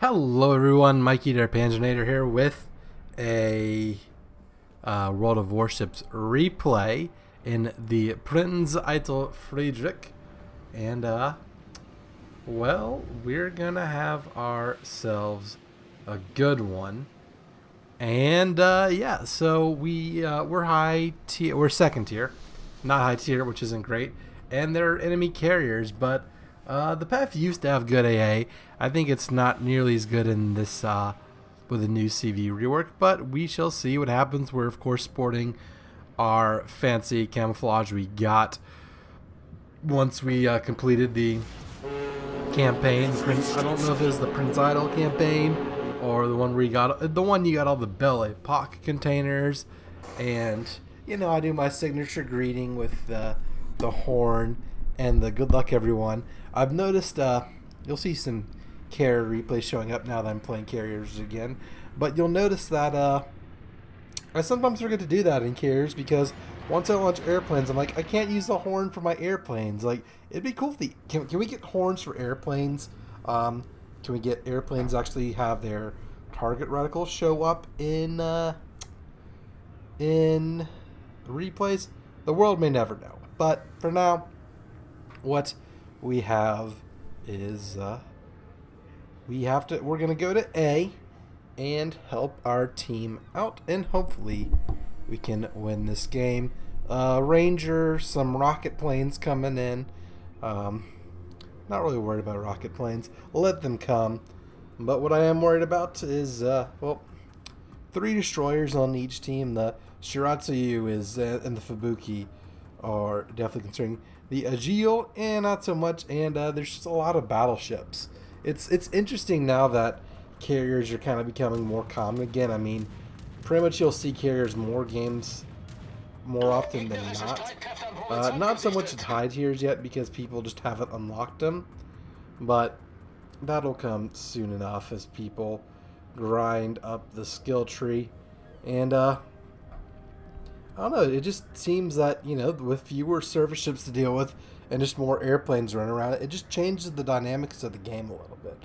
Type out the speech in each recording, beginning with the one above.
Hello everyone, Mikey the Panzernator here with a World of Warships replay in the Prinz Eitel Friedrich. And, well, we're gonna have ourselves a good one. And, yeah, so we're high tier, we're second tier, not high tier, which isn't great. And they're enemy carriers, but the PEF used to have good AA. I think it's not nearly as good in this with the new CV rework, but we shall see what happens. We're of course sporting our fancy camouflage we got once we completed the campaign. I don't know if it was the Prinz Eitel campaign or the one where you got all the Belle Epoque containers, and you know I do my signature greeting with the horn and the good luck everyone. I've noticed you'll see some carrier replays showing up now that I'm playing carriers again, but you'll notice that I sometimes forget to do that in carriers because once I launch airplanes, I'm like, I can't use the horn for my airplanes. Like, it'd be cool if can we get horns for airplanes? Can we get airplanes actually have their target reticle show up in replays? The world may never know, but for now, what we have is we're gonna go to A and help our team out, and hopefully we can win this game. Ranger, some rocket planes coming in. Not really worried about rocket planes. Let them come. But what I am worried about is well, 3 destroyers on each team. The Shiratsuyu is and the Fubuki are definitely concerning. The Agile, not so much, and there's just a lot of battleships. It's interesting now that carriers are kind of becoming more common again. I mean, pretty much you'll see carriers more games more often than not. Not so much at high tiers yet because people just haven't unlocked them, but that'll come soon enough as people grind up the skill tree. And I don't know, it just seems that, you know, with fewer surface ships to deal with and just more airplanes running around, it just changes the dynamics of the game a little bit.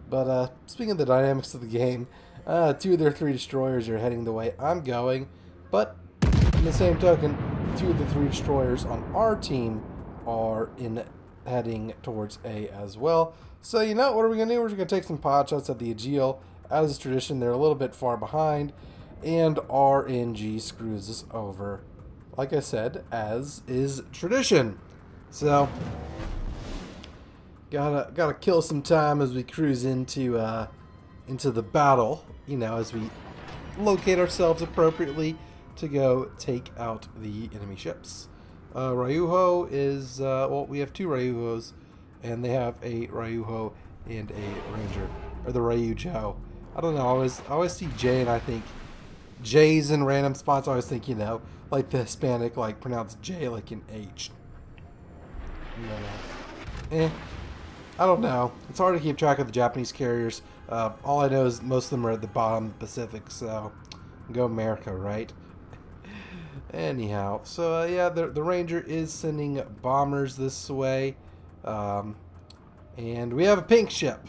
But speaking of the dynamics of the game, 2 of their 3 destroyers are heading the way I'm going, but in the same token, 2 of the 3 destroyers on our team are heading towards A as well. So, you know, what are we going to do? We're going to take some pot shots at the Agile. As is tradition, they're a little bit far behind, and RNG screws us over, like I said, as is tradition. So gotta kill some time as we cruise into the battle, you know, as we locate ourselves appropriately to go take out the enemy ships. Ryuho is well, we have 2 Ryuhos, and they have a Ryuho and a Ranger, or the Ryujo. I don't know, I always see J and I think J's in random spots. I always think, you know, like the Hispanic, like pronounce J like an H. I don't know. It's hard to keep track of the Japanese carriers. All I know is most of them are at the bottom of the Pacific, so go America, right? Anyhow, so yeah, the Ranger is sending bombers this way, and we have a pink ship.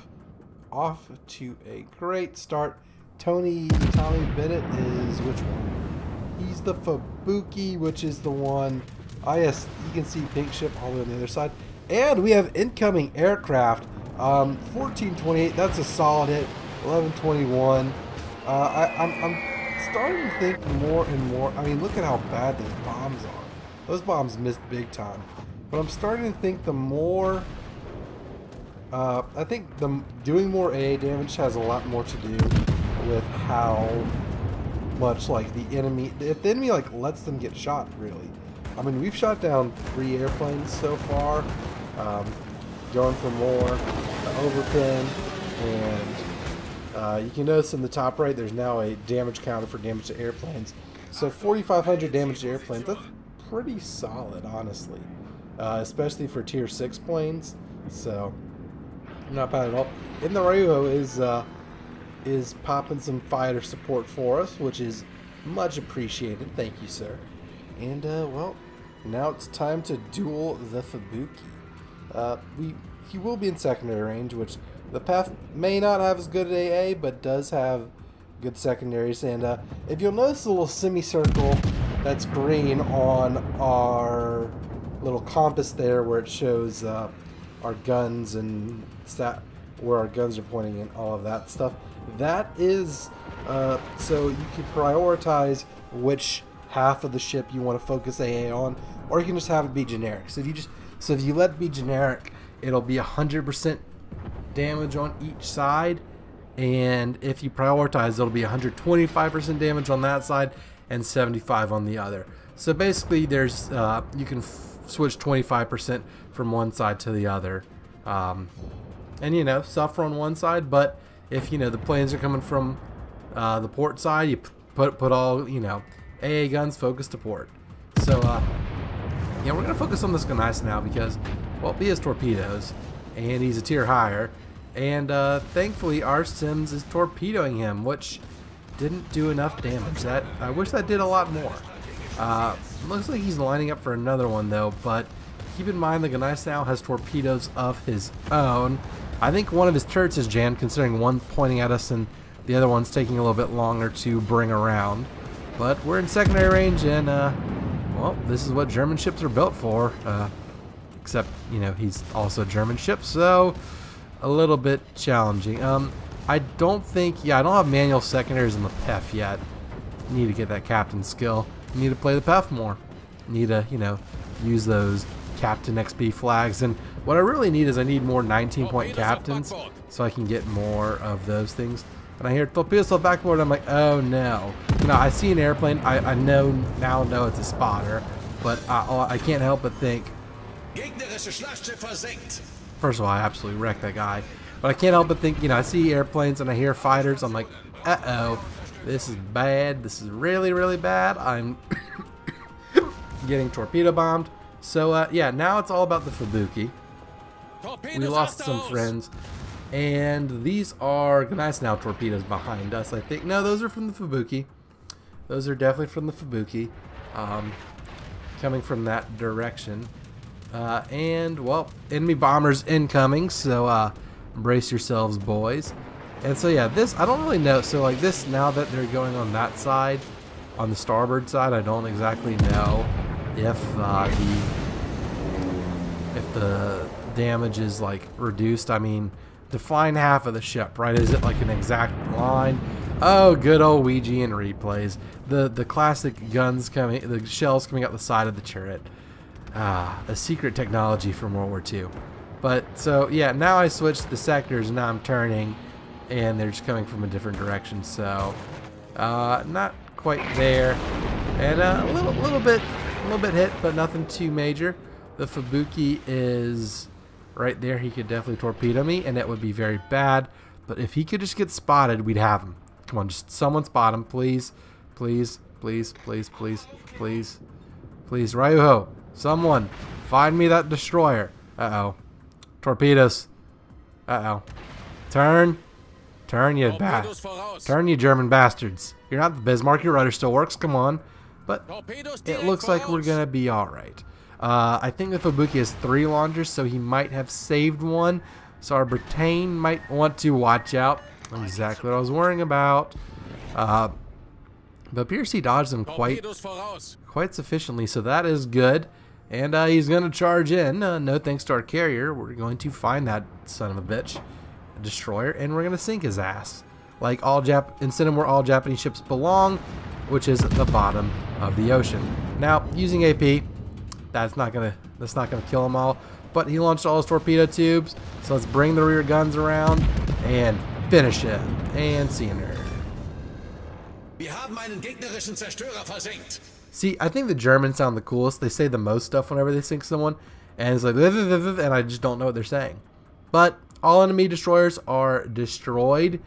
Off to a great start. Tommy Bennett is which one? He's the Fubuki, which is the one. Ah, yes, you can see pink ship all the way on the other side. And we have incoming aircraft. 1428, that's a solid hit. 1121. I'm starting to think more and more. I mean, look at how bad those bombs are. Those bombs missed big time. But I'm starting to think the more... I think doing more AA damage has a lot more to do with how much, like, the enemy... If the enemy, like, lets them get shot, really. I mean, we've shot down 3 airplanes so far, going for more, overpin, and you can notice in the top right there's now a damage counter for damage to airplanes. So 4,500 damage to airplanes, that's pretty solid, honestly, especially for tier 6 planes, so not bad at all. And the Ryuho is popping some fighter support for us, which is much appreciated. Thank you, sir. And, well, now it's time to duel the Fubuki. He will be in secondary range, which The PEF may not have as good AA, but does have good secondaries. And if you'll notice the little semicircle that's green on our little compass there, where it shows our guns and where our guns are pointing and all of that stuff, that is so you can prioritize which half of the ship you want to focus AA on, or you can just have it be generic. So if you let it be generic, it'll be 100% damage on each side, and if you prioritize, it'll be 125% damage on that side and 75 on the other. So basically, there's you can switch 25% from one side to the other, and suffer on one side. But if the planes are coming from the port side, you put all AA guns focused to port. So we're gonna focus on this guy nice now because, well, he has torpedoes and he's a tier higher, and thankfully our Sims is torpedoing him, which didn't do enough damage. I wish that did a lot more. Looks like he's lining up for another one though, but keep in mind the Gneiss now has torpedoes of his own. I think one of his turrets is jammed, considering one pointing at us and the other one's taking a little bit longer to bring around. But we're in secondary range, and well, this is what German ships are built for. Except, he's also a German ship, so a little bit challenging. I don't have manual secondaries in the PEF yet. Need to get that captain skill. Need to play the PEF more. Need to, use those captain XP flags. And what I really need is I need more 19-point captains so I can get more of those things. And I hear torpedoes on backboard. I'm like, oh no. I see an airplane. I know it's a spotter, but I can't help but think. First of all, I absolutely wrecked that guy. But I can't help but think, I see airplanes and I hear fighters. I'm like, uh-oh, this is bad. This is really, really bad. I'm getting torpedo bombed. So, yeah, now it's all about the Fubuki. We lost some friends. And these are nice now torpedoes behind us, I think. No, those are from the Fubuki. Those are definitely from the Fubuki. Coming from that direction. And, well, enemy bombers incoming, so brace yourselves, boys. And so, yeah, this, I don't really know. So, like, this, now that they're going on that side, on the starboard side, I don't exactly know if the damage is, like, reduced. I mean, define half of the ship, right? Is it like an exact line? Oh, good old Ouijian replays. The classic guns coming, the shells coming out the side of the turret. A secret technology from World War II. But, so, yeah, now I switched the sectors, and now I'm turning, and they're just coming from a different direction, so, not quite there. And, a little bit hit, but nothing too major. The Fubuki is right there. He could definitely torpedo me, and that would be very bad. But if he could just get spotted, we'd have him. Come on, just someone spot him, please. Please, please, please, please, please. Please, Ryuho, someone, find me that destroyer. Uh-oh. Torpedoes. Uh-oh. Turn, you turn, you German bastards. You're not the Bismarck, your rudder still works, come on. But it looks like we're going to be alright. I think the Fubuki has 3 launchers, so he might have saved one. So our Britain might want to watch out. Exactly what I was worrying about. But Pierce dodged them quite sufficiently, so that is good. And he's going to charge in. No thanks to our carrier. We're going to find that son of a bitch, a destroyer, and we're going to sink his ass. Like instead of where all Japanese ships belong, which is at the bottom of the ocean. Now, using AP, that's not gonna kill them all. But he launched all his torpedo tubes, so let's bring the rear guns around and finish him. And see you there. See, I think the Germans sound the coolest. They say the most stuff whenever they sink someone, and it's like, and I just don't know what they're saying. But all enemy destroyers are destroyed,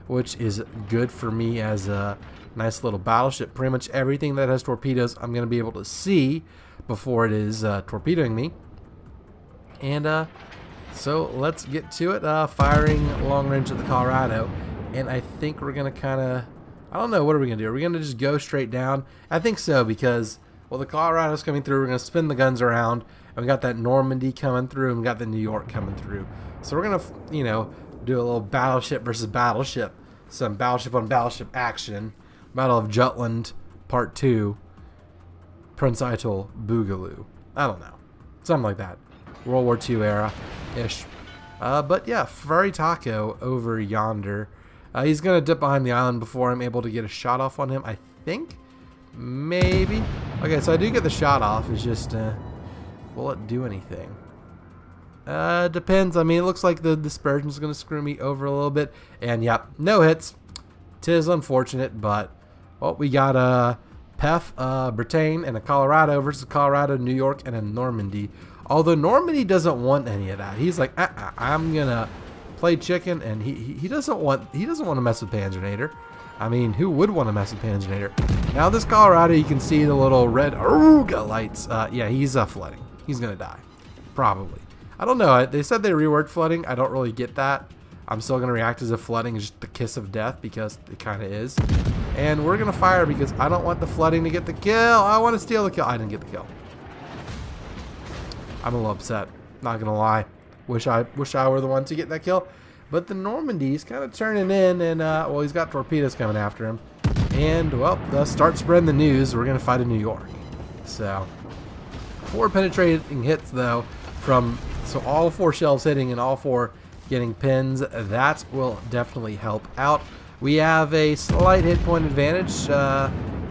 which is good for me as a nice little battleship. Pretty much everything that has torpedoes I'm going to be able to see before it is torpedoing me. And so let's get to it. Firing long range at the Colorado. And I think we're going to kind of, I don't know, what are we going to do? Are we going to just go straight down? I think so, because, well, the Colorado's coming through. We're going to spin the guns around. And we got that Normandy coming through, and we got the New York coming through. So we're going to, do a little battleship versus battleship. Some battleship on battleship action. Battle of Jutland Part 2. Prinz Eitel Boogaloo. I don't know. Something like that. World War II era-ish. But yeah, Furry Taco over yonder. He's going to dip behind the island before I'm able to get a shot off on him, I think. Maybe. Okay, so I do get the shot off. It's just, will it do anything? Depends. I mean, it looks like the dispersion's going to screw me over a little bit. And, yep, no hits. Tis unfortunate, but, well, we got a PEF, Britain, and a Colorado versus Colorado, New York, and a Normandy. Although Normandy doesn't want any of that. He's like, I'm going to play chicken, and he doesn't want to mess with Panzernator. I mean, who would want to mess with Panzernator? Now, this Colorado, you can see the little red Aruga lights. Yeah, he's flooding. He's going to die. Probably. I don't know. They said they reworked flooding. I don't really get that. I'm still going to react as if flooding is just the kiss of death because it kind of is. And we're going to fire because I don't want the flooding to get the kill. I want to steal the kill. I didn't get the kill. I'm a little upset. Not going to lie. Wish I were the one to get that kill. But the Normandy's kind of turning in, and, well, he's got torpedoes coming after him. And, well, start spreading the news. We're going to fight in New York. So, 4 penetrating hits, though, so all 4 shells hitting and all 4 getting pins. That will definitely help out. We have a slight hit point advantage.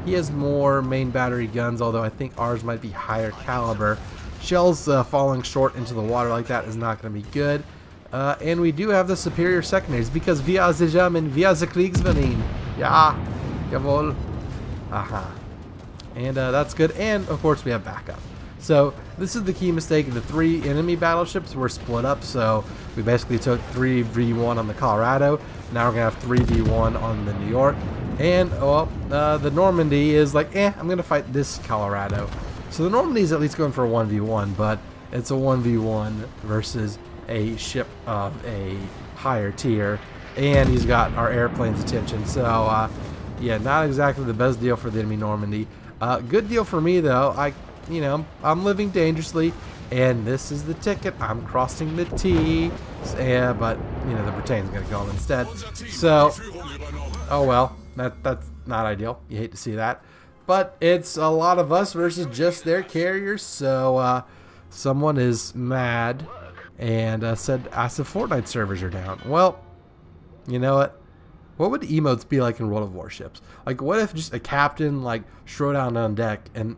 He has more main battery guns, although I think ours might be higher caliber. Shells falling short into the water like that is not going to be good. And we do have the superior secondaries because wir sind wir sind Kriegsmarine. Ja, jawohl. Aha. And that's good. And of course we have backup. So this is the key mistake. The 3 enemy battleships were split up. So we basically took 3v1 on the Colorado. Now we're gonna have 3v1 on the New York. And well, the Normandy is like, I'm gonna fight this Colorado. So the Normandy is at least going for a 1v1, but it's a 1v1 versus a ship of a higher tier, and he's got our airplane's attention. So yeah, not exactly the best deal for the enemy Normandy. Good deal for me though. I'm living dangerously, and this is the ticket. I'm crossing the T. But the Britain's gonna go instead. So, oh well, that's not ideal. You hate to see that, but it's a lot of us versus just their carriers. So someone is mad and said Fortnite servers are down. Well, you know what? What would emotes be like in World of Warships? Like, what if just a captain like strode down on deck and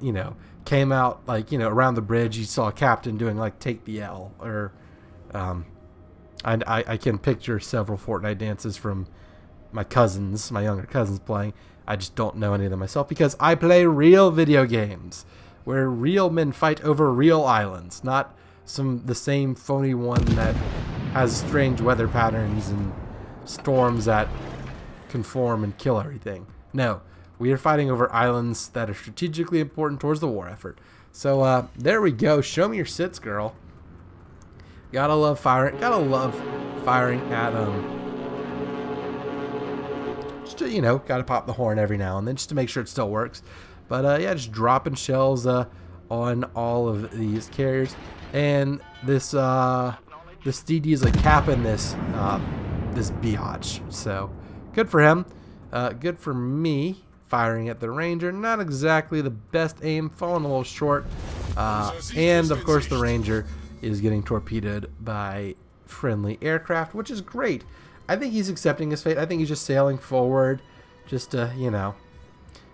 came out like around the bridge? You saw a captain doing like take the L, or I can picture several Fortnite dances from my younger cousins playing. I just don't know any of them myself because I play real video games where real men fight over real islands, not the same phony one that has strange weather patterns and storms that conform and kill everything. No, we are fighting over islands that are strategically important towards the war effort. So there we go. Show me your sits, girl. Gotta love firing. Gotta love firing at just to, gotta pop the horn every now and then just to make sure it still works. But yeah, just dropping shells on all of these carriers. And this DD is like capping this biatch. So good for him. Good for me. Firing at the Ranger. Not exactly the best aim. Falling a little short. And of course the Ranger is getting torpedoed by friendly aircraft, which is great. I think he's accepting his fate. I think he's just sailing forward. Just to,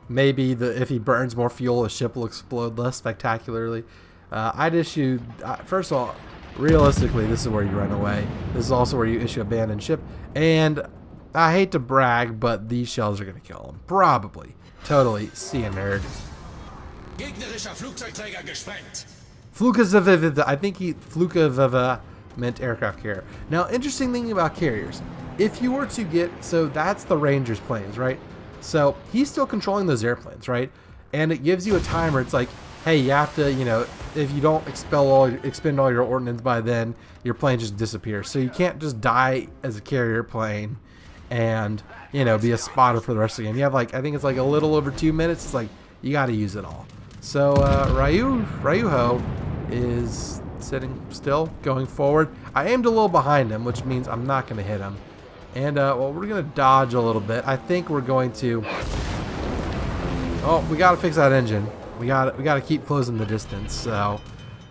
maybe if he burns more fuel, the ship will explode less spectacularly. I'd issue, first of all, realistically, this is where you run away. This is also where you issue abandoned ship. And I hate to brag, but these shells are going to kill him. Probably. Totally. See a nerd. Gegnerischer Flugzeugträger gesprengt. I think Fluka meant aircraft carrier. Now, interesting thing about carriers. If you were to get, so that's the Ranger's planes, right? So he's still controlling those airplanes, right? And it gives you a timer. It's like, hey, you have to, if you don't expend all your ordnance by then, your plane just disappears. So you can't just die as a carrier plane and, be a spotter for the rest of the game. You have like, I think it's like a little over 2 minutes. It's like, you got to use it all. So Ryuho is sitting still, going forward. I aimed a little behind him, which means I'm not going to hit him. And, well, we're going to dodge a little bit. I think we're going to... Oh, we got to fix that engine. We got to keep closing the distance. So,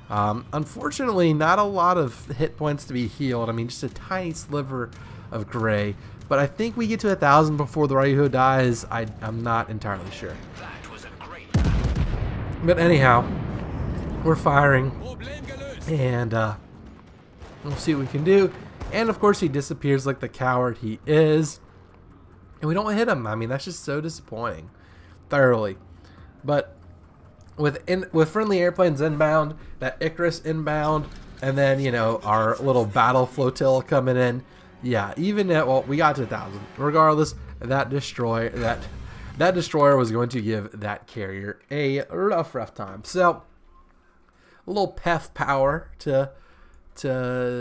unfortunately, not a lot of hit points to be healed. I mean, just a tiny sliver of gray. But I think we get to 1,000 before the Raiho dies. I'm not entirely sure. But anyhow, we're firing. And we'll see what we can do. And of course, he disappears like the coward he is. And we don't hit him. I mean, that's just so disappointing. Thoroughly. But with friendly airplanes inbound, that Icarus inbound, and then, you know, our little battle flotilla coming in. Yeah, even at, well, we got to 1,000. Regardless, that destroyer was going to give that carrier a rough time. So, a little PEF power to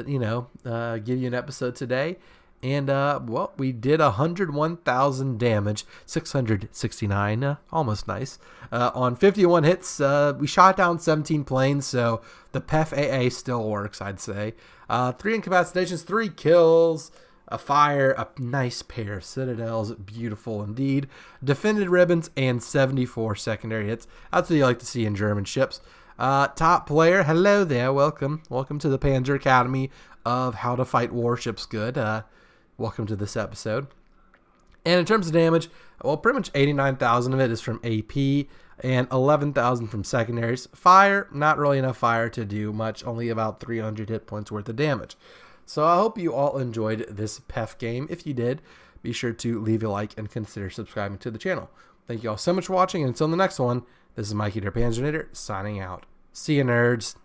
you know, give you an episode today. And, well, we did 101,000 damage, 669, almost nice. On 51 hits, we shot down 17 planes, so the PEF AA still works, I'd say. 3 incapacitations, 3 kills, a fire, a nice pair of citadels, beautiful indeed. Defended ribbons, and 74 secondary hits. That's what you like to see in German ships. Top player, hello there, welcome. Welcome to the Panzer Academy of How to Fight Warships Good. Welcome to this episode. And in terms of damage, well, pretty much 89,000 of it is from AP and 11,000 from secondaries. Fire, not really enough fire to do much, only about 300 hit points worth of damage. So I hope you all enjoyed this PEF game. If you did, be sure to leave a like and consider subscribing to the channel. Thank you all so much for watching, and until the next one, this is Mikey der Panzernator signing out. See you, nerds.